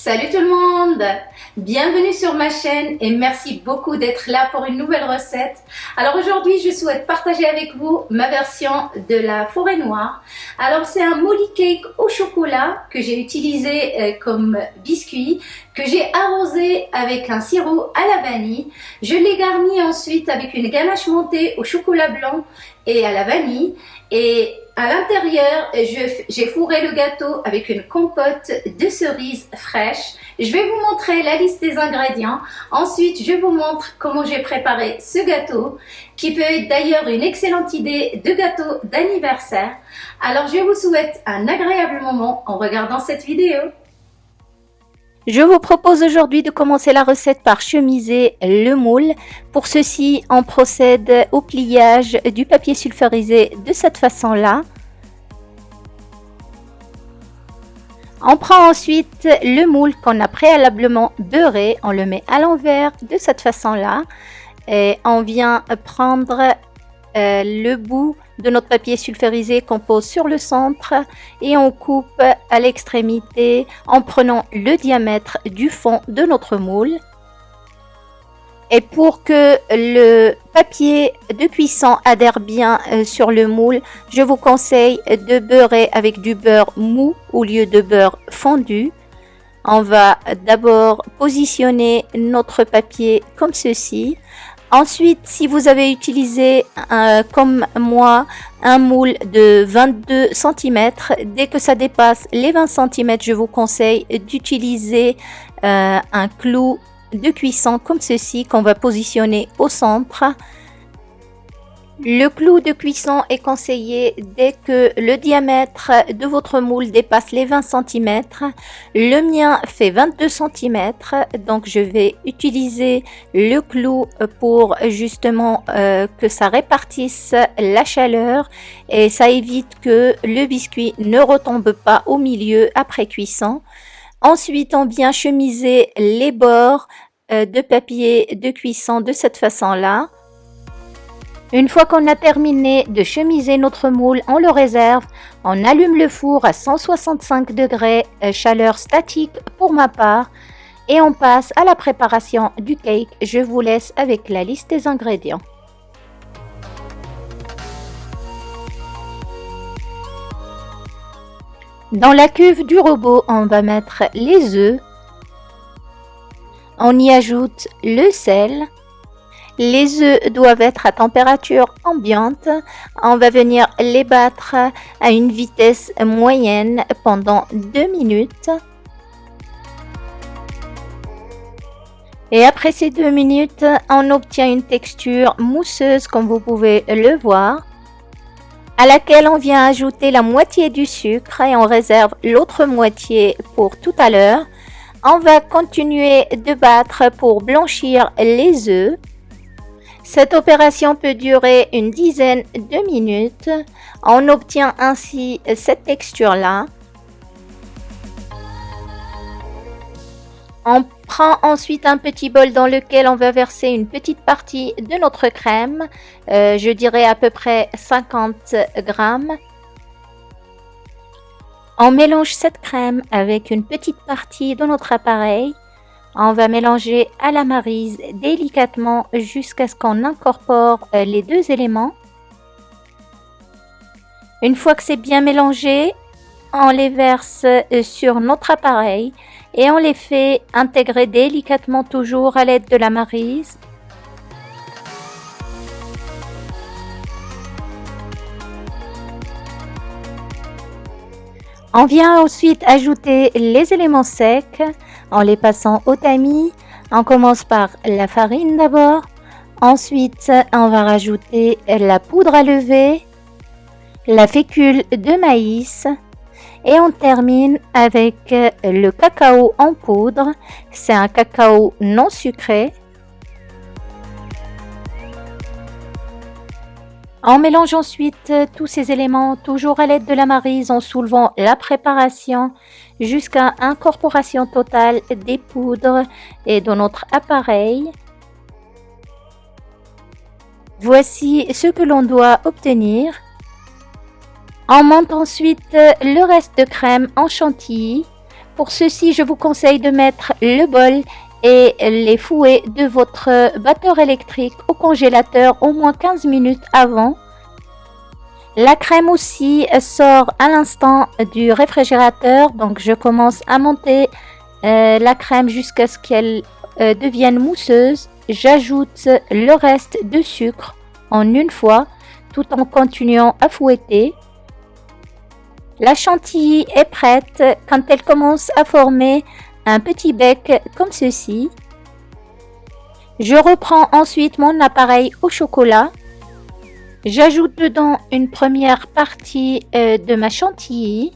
Salut tout le monde! Bienvenue sur ma chaîne et merci beaucoup d'être là pour une nouvelle recette. Alors aujourd'hui, je souhaite partager avec vous ma version de la forêt noire. Alors c'est un molly cake au chocolat que j'ai utilisé comme biscuit, que j'ai arrosé avec un sirop à la vanille. Je l'ai garni ensuite avec une ganache montée au chocolat blanc et à la vanille. Et à l'intérieur, j'ai fourré le gâteau avec une compote de cerises fraîches. Je vais vous montrer la liste des ingrédients. Ensuite, je vous montre comment j'ai préparé ce gâteau, qui peut être d'ailleurs une excellente idée de gâteau d'anniversaire. Alors, je vous souhaite un agréable moment en regardant cette vidéo. Je vous propose aujourd'hui de commencer la recette par chemiser le moule. Pour ceci, on procède au pliage du papier sulfurisé de cette façon-là. On prend ensuite le moule qu'on a préalablement beurré, on le met à l'envers de cette façon-là et on vient prendre le bout de notre papier sulfurisé qu'on pose sur le centre et on coupe à l'extrémité en prenant le diamètre du fond de notre moule. Et pour que le papier de cuisson adhère bien sur le moule, je vous conseille de beurrer avec du beurre mou au lieu de beurre fondu. On va d'abord positionner notre papier comme ceci. Ensuite, si vous avez utilisé, comme moi, un moule de 22 cm, dès que ça dépasse les 20 cm, je vous conseille d'utiliser un clou de cuisson comme ceci qu'on va positionner au centre. Le clou de cuisson est conseillé dès que le diamètre de votre moule dépasse les 20 cm. Le mien fait 22 cm, donc je vais utiliser le clou pour justement que ça répartisse la chaleur et ça évite que le biscuit ne retombe pas au milieu après cuisson. Ensuite, on vient chemiser les bords de papier de cuisson de cette façon-là. Une fois qu'on a terminé de chemiser notre moule, on le réserve. On allume le four à 165 degrés, chaleur statique pour ma part. Et on passe à la préparation du cake. Je vous laisse avec la liste des ingrédients. Dans la cuve du robot, on va mettre les œufs. On y ajoute le sel. Les œufs doivent être à température ambiante. On va venir les battre à une vitesse moyenne pendant 2 minutes. Et après ces 2 minutes, on obtient une texture mousseuse comme vous pouvez le voir, à laquelle on vient ajouter la moitié du sucre et on réserve l'autre moitié pour tout à l'heure. On va continuer de battre pour blanchir les œufs. Cette opération peut durer une dizaine de minutes. On obtient ainsi cette texture-là. On prend ensuite un petit bol dans lequel on va verser une petite partie de notre crème. Je dirais à peu près 50 grammes. On mélange cette crème avec une petite partie de notre appareil. On va mélanger à la maryse délicatement jusqu'à ce qu'on incorpore les deux éléments. Une fois que c'est bien mélangé, on les verse sur notre appareil et on les fait intégrer délicatement toujours à l'aide de la maryse. On vient ensuite ajouter les éléments secs en les passant au tamis. On commence par la farine d'abord. Ensuite, on va rajouter la poudre à lever, la fécule de maïs et on termine avec le cacao en poudre. C'est un cacao non sucré. On mélange ensuite tous ces éléments toujours à l'aide de la maryse en soulevant la préparation jusqu'à incorporation totale des poudres et de notre appareil. Voici ce que l'on doit obtenir. On monte ensuite le reste de crème en chantilly Pour ceci, je vous conseille de mettre le bol et les fouets de votre batteur électrique au congélateur au moins 15 minutes avant. La crème aussi sort à l'instant du réfrigérateur, donc je commence à monter la crème jusqu'à ce qu'elle devienne mousseuse. J'ajoute le reste de sucre en une fois, tout en continuant à fouetter. La chantilly est prête quand elle commence à former un petit bec comme ceci. Je reprends ensuite mon appareil au chocolat. J'ajoute dedans une première partie de ma chantilly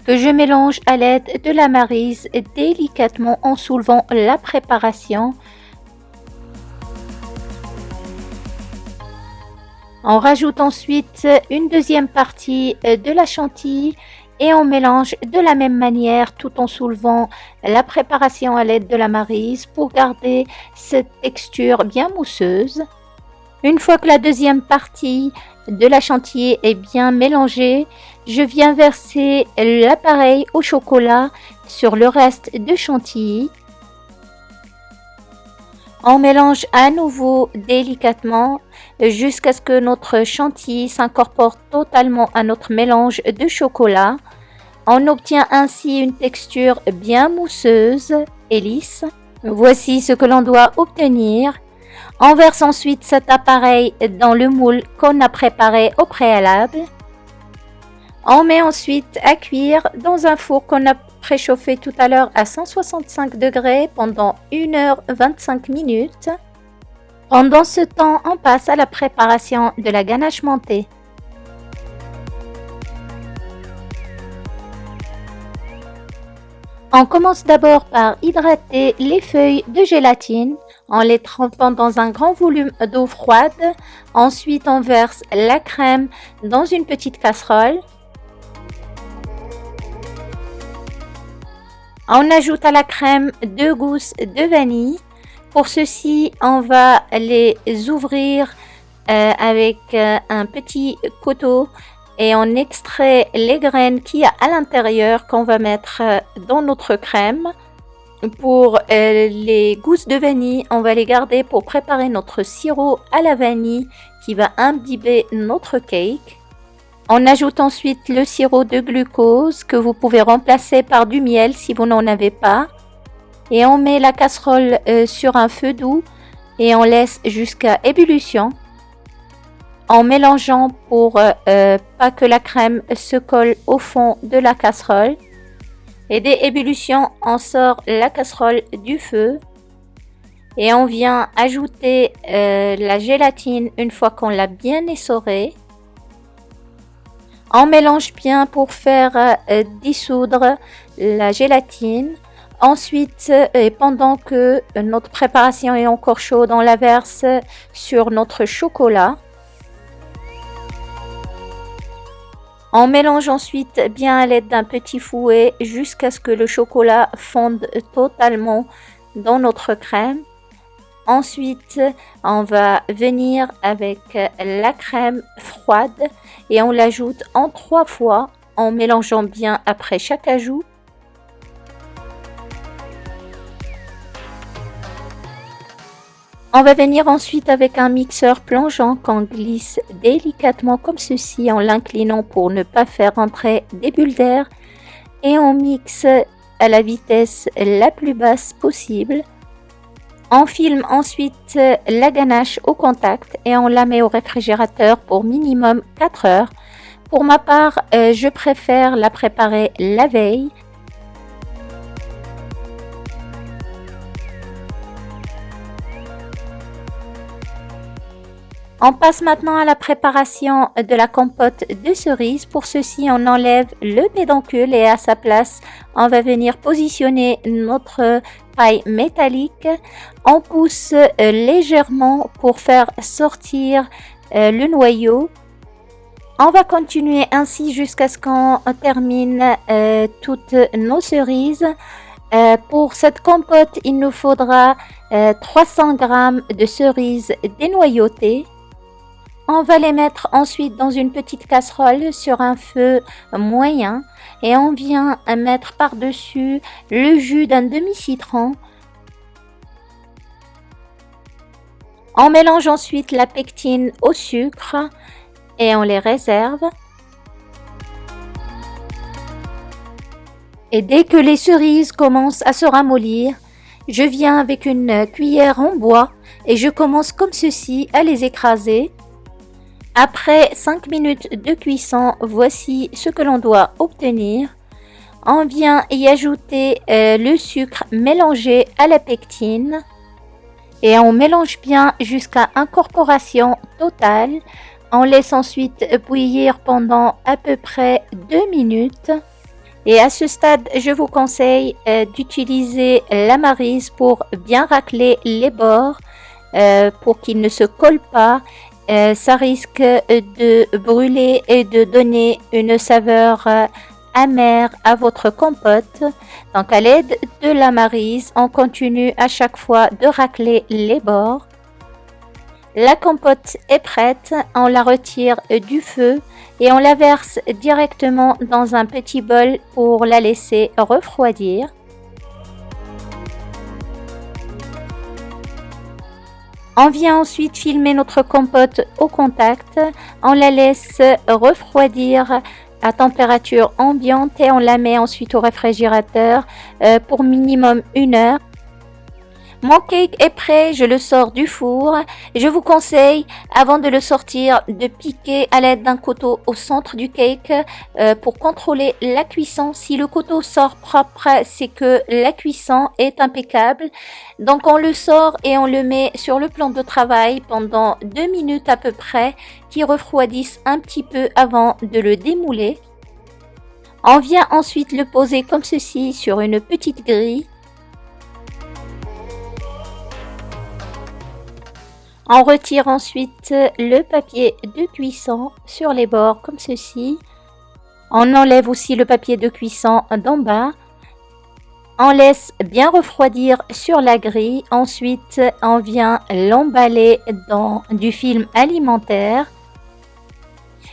que je mélange à l'aide de la maryse délicatement en soulevant la préparation. On rajoute ensuite une deuxième partie de la chantilly et on mélange de la même manière tout en soulevant la préparation à l'aide de la maryse pour garder cette texture bien mousseuse. Une fois que la deuxième partie de la chantilly est bien mélangée, je viens verser l'appareil au chocolat sur le reste de chantilly. On mélange à nouveau délicatement jusqu'à ce que notre chantilly s'incorpore totalement à notre mélange de chocolat. On obtient ainsi une texture bien mousseuse et lisse. Voici ce que l'on doit obtenir. On verse ensuite cet appareil dans le moule qu'on a préparé au préalable. On met ensuite à cuire dans un four qu'on a préchauffé tout à l'heure à 165 degrés pendant 1h25 minutes. Pendant ce temps, on passe à la préparation de la ganache mentée. On commence d'abord par hydrater les feuilles de gélatine en les trempant dans un grand volume d'eau froide. Ensuite, on verse la crème dans une petite casserole. On ajoute à la crème 2 gousses de vanille. Pour ceci, on va les ouvrir avec un petit couteau et on extrait les graines qu'il y a à l'intérieur qu'on va mettre dans notre crème. Pour les gousses de vanille, on va les garder pour préparer notre sirop à la vanille qui va imbiber notre cake. On ajoute ensuite le sirop de glucose que vous pouvez remplacer par du miel si vous n'en avez pas. Et on met la casserole sur un feu doux et on laisse jusqu'à ébullition. En mélangeant pour pas que la crème se colle au fond de la casserole. Et dès ébullition, on sort la casserole du feu. Et on vient ajouter la gélatine une fois qu'on l'a bien essorée. On mélange bien pour faire dissoudre la gélatine. Ensuite, pendant que notre préparation est encore chaude, on la verse sur notre chocolat. On mélange ensuite bien à l'aide d'un petit fouet jusqu'à ce que le chocolat fonde totalement dans notre crème. Ensuite, on va venir avec la crème froide et on l'ajoute en 3 fois en mélangeant bien après chaque ajout. On va venir ensuite avec un mixeur plongeant qu'on glisse délicatement comme ceci en l'inclinant pour ne pas faire entrer des bulles d'air et on mixe à la vitesse la plus basse possible. On filme ensuite la ganache au contact et on la met au réfrigérateur pour minimum 4 heures. Pour ma part, je préfère la préparer la veille. On passe maintenant à la préparation de la compote de cerises. Pour ceci, on enlève le pédoncule et à sa place, on va venir positionner notre paille métallique. On pousse légèrement pour faire sortir le noyau. On va continuer ainsi jusqu'à ce qu'on termine toutes nos cerises. Pour cette compote, il nous faudra 300 g de cerises dénoyautées. On va les mettre ensuite dans une petite casserole sur un feu moyen et on vient mettre par-dessus le jus d'un demi-citron. On mélange ensuite la pectine au sucre et on les réserve. Et dès que les cerises commencent à se ramollir, je viens avec une cuillère en bois et je commence comme ceci à les écraser. Après 5 minutes de cuisson, voici ce que l'on doit obtenir. On vient y ajouter le sucre mélangé à la pectine et on mélange bien jusqu'à incorporation totale. On laisse ensuite bouillir pendant à peu près 2 minutes. Et à ce stade, je vous conseille d'utiliser la maryse pour bien racler les bords pour qu'ils ne se collent pas. Ça risque de brûler et de donner une saveur amère à votre compote. Donc à l'aide de la maryse, on continue à chaque fois de racler les bords. La compote est prête, on la retire du feu et on la verse directement dans un petit bol pour la laisser refroidir. On vient ensuite filmer notre compote au contact, on la laisse refroidir à température ambiante et on la met ensuite au réfrigérateur pour minimum 1 heure. Mon cake est prêt, je le sors du four. Je vous conseille, avant de le sortir, de piquer à l'aide d'un couteau au centre du cake pour contrôler la cuisson. Si le couteau sort propre, c'est que la cuisson est impeccable. Donc on le sort et on le met sur le plan de travail pendant 2 minutes à peu près, qui refroidissent un petit peu avant de le démouler. On vient ensuite le poser comme ceci sur une petite grille. On retire ensuite le papier de cuisson sur les bords comme ceci. On enlève aussi le papier de cuisson d'en bas. On laisse bien refroidir sur la grille. Ensuite, on vient l'emballer dans du film alimentaire.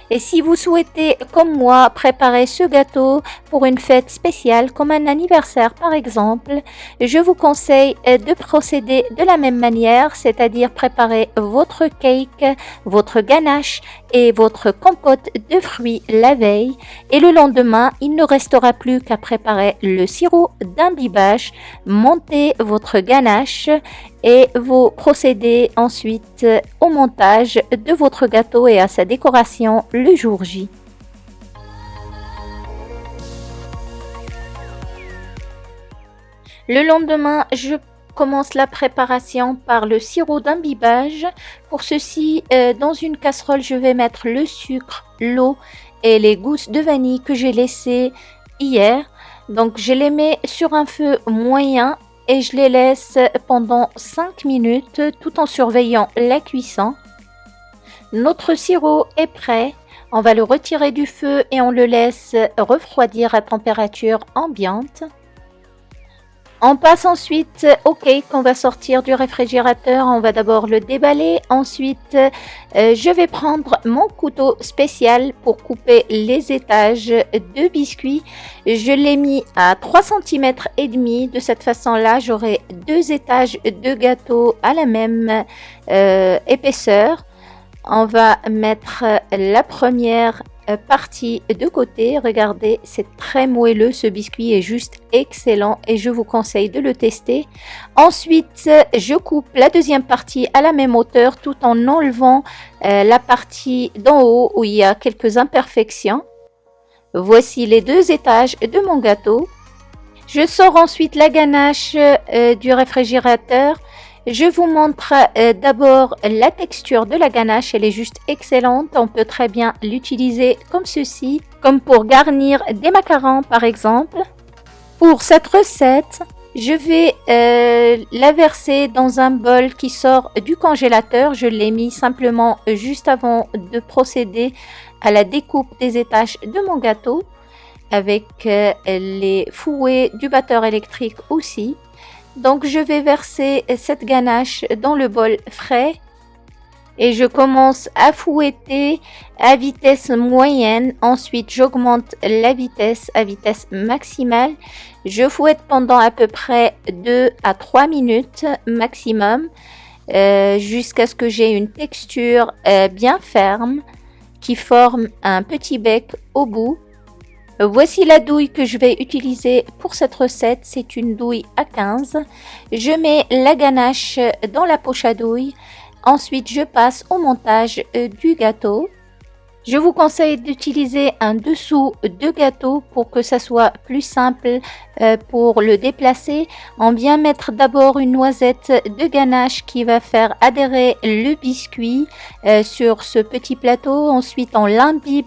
Et si vous souhaitez, comme moi, préparer ce gâteau pour une fête spéciale, comme un anniversaire par exemple, je vous conseille de procéder de la même manière, c'est-à-dire préparer votre cake, votre ganache et votre compote de fruits la veille. Et le lendemain, il ne restera plus qu'à préparer le sirop d'imbibage, monter votre ganache et vous procédez ensuite au montage de votre gâteau et à sa décoration le jour J. Le lendemain, je commence la préparation par le sirop d'imbibage. Pour ceci, dans une casserole, je vais mettre le sucre, l'eau et les gousses de vanille que j'ai laissées hier. Donc je les mets sur un feu moyen et je les laisse pendant 5 minutes tout en surveillant la cuisson. Notre sirop est prêt. On va le retirer du feu et on le laisse refroidir à température ambiante. On passe ensuite au cake qu'on va sortir du réfrigérateur. On va d'abord le déballer. Ensuite, je vais prendre mon couteau spécial pour couper les étages de biscuits. Je l'ai mis à 3 cm et demi. De cette façon-là, j'aurai 2 étages de gâteau à la même épaisseur. On va mettre la première partie de côté. Regardez, c'est très moelleux, ce biscuit est juste excellent et je vous conseille de le tester. Ensuite, je coupe la deuxième partie à la même hauteur tout en enlevant la partie d'en haut où il y a quelques imperfections. Voici les 2 étages de mon gâteau. Je sors ensuite la ganache du réfrigérateur. Je vous montre d'abord la texture de la ganache, elle est juste excellente. On peut très bien l'utiliser comme ceci, comme pour garnir des macarons par exemple. Pour cette recette, je vais la verser dans un bol qui sort du congélateur. Je l'ai mis simplement juste avant de procéder à la découpe des étages de mon gâteau, avec les fouets du batteur électrique aussi. Donc je vais verser cette ganache dans le bol frais. et je commence à fouetter à vitesse moyenne. Ensuite, j'augmente la vitesse à vitesse maximale. Je fouette pendant à peu près 2 à 3 minutes maximum jusqu'à ce que j'ai une texture bien ferme qui forme un petit bec au bout. Voici la douille que je vais utiliser pour cette recette. C'est une douille à 15. Je mets la ganache dans la poche à douille. Ensuite, je passe au montage du gâteau. Je vous conseille d'utiliser un dessous de gâteau pour que ça soit plus simple pour le déplacer. On vient mettre d'abord une noisette de ganache qui va faire adhérer le biscuit sur ce petit plateau. Ensuite, on l'imbibe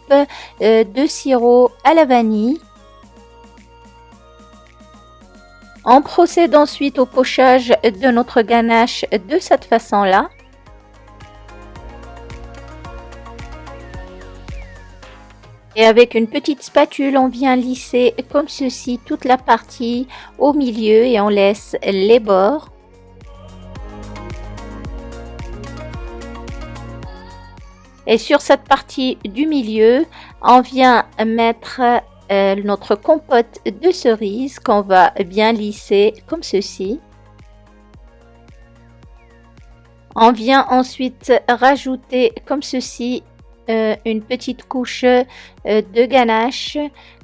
de sirop à la vanille. On procède ensuite au pochage de notre ganache de cette façon-là. Et avec une petite spatule, on vient lisser comme ceci toute la partie au milieu et on laisse les bords. Et sur cette partie du milieu, on vient mettre notre compote de cerises qu'on va bien lisser comme ceci. On vient ensuite rajouter comme ceci une petite couche de ganache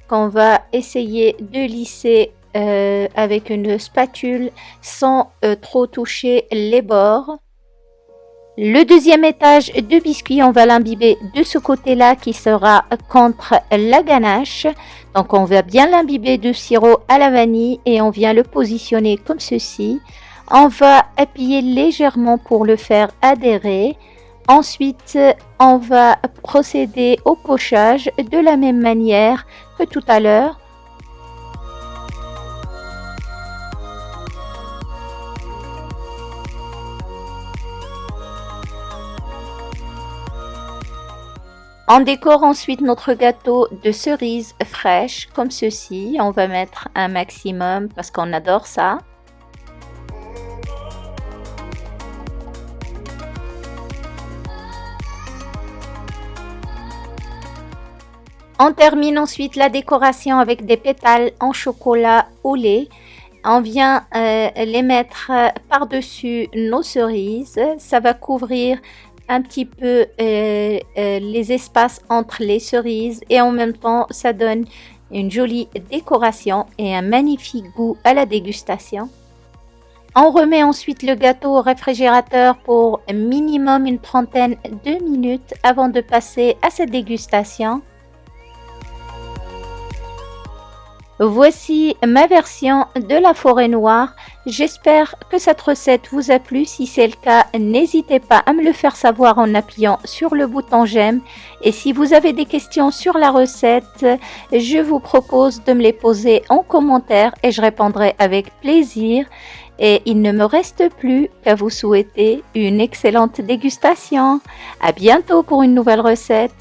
qu'on va essayer de lisser avec une spatule sans trop toucher les bords. Le deuxième étage de biscuit, on va l'imbiber de ce côté-là qui sera contre la ganache. Donc on va bien l'imbiber de sirop à la vanille et on vient le positionner comme ceci. On va appuyer légèrement pour le faire adhérer. Ensuite, on va procéder au pochage de la même manière que tout à l'heure. On décore ensuite notre gâteau de cerises fraîches comme ceci. On va mettre un maximum parce qu'on adore ça. On termine ensuite la décoration avec des pétales en chocolat au lait. On vient les mettre par-dessus nos cerises. Ça va couvrir un petit peu les espaces entre les cerises et en même temps ça donne une jolie décoration et un magnifique goût à la dégustation. On remet ensuite le gâteau au réfrigérateur pour minimum une trentaine de minutes avant de passer à cette dégustation. Voici ma version de la forêt noire. J'espère que cette recette vous a plu. Si c'est le cas, n'hésitez pas à me le faire savoir en appuyant sur le bouton j'aime. Et si vous avez des questions sur la recette, je vous propose de me les poser en commentaire et je répondrai avec plaisir. Et il ne me reste plus qu'à vous souhaiter une excellente dégustation. À bientôt pour une nouvelle recette.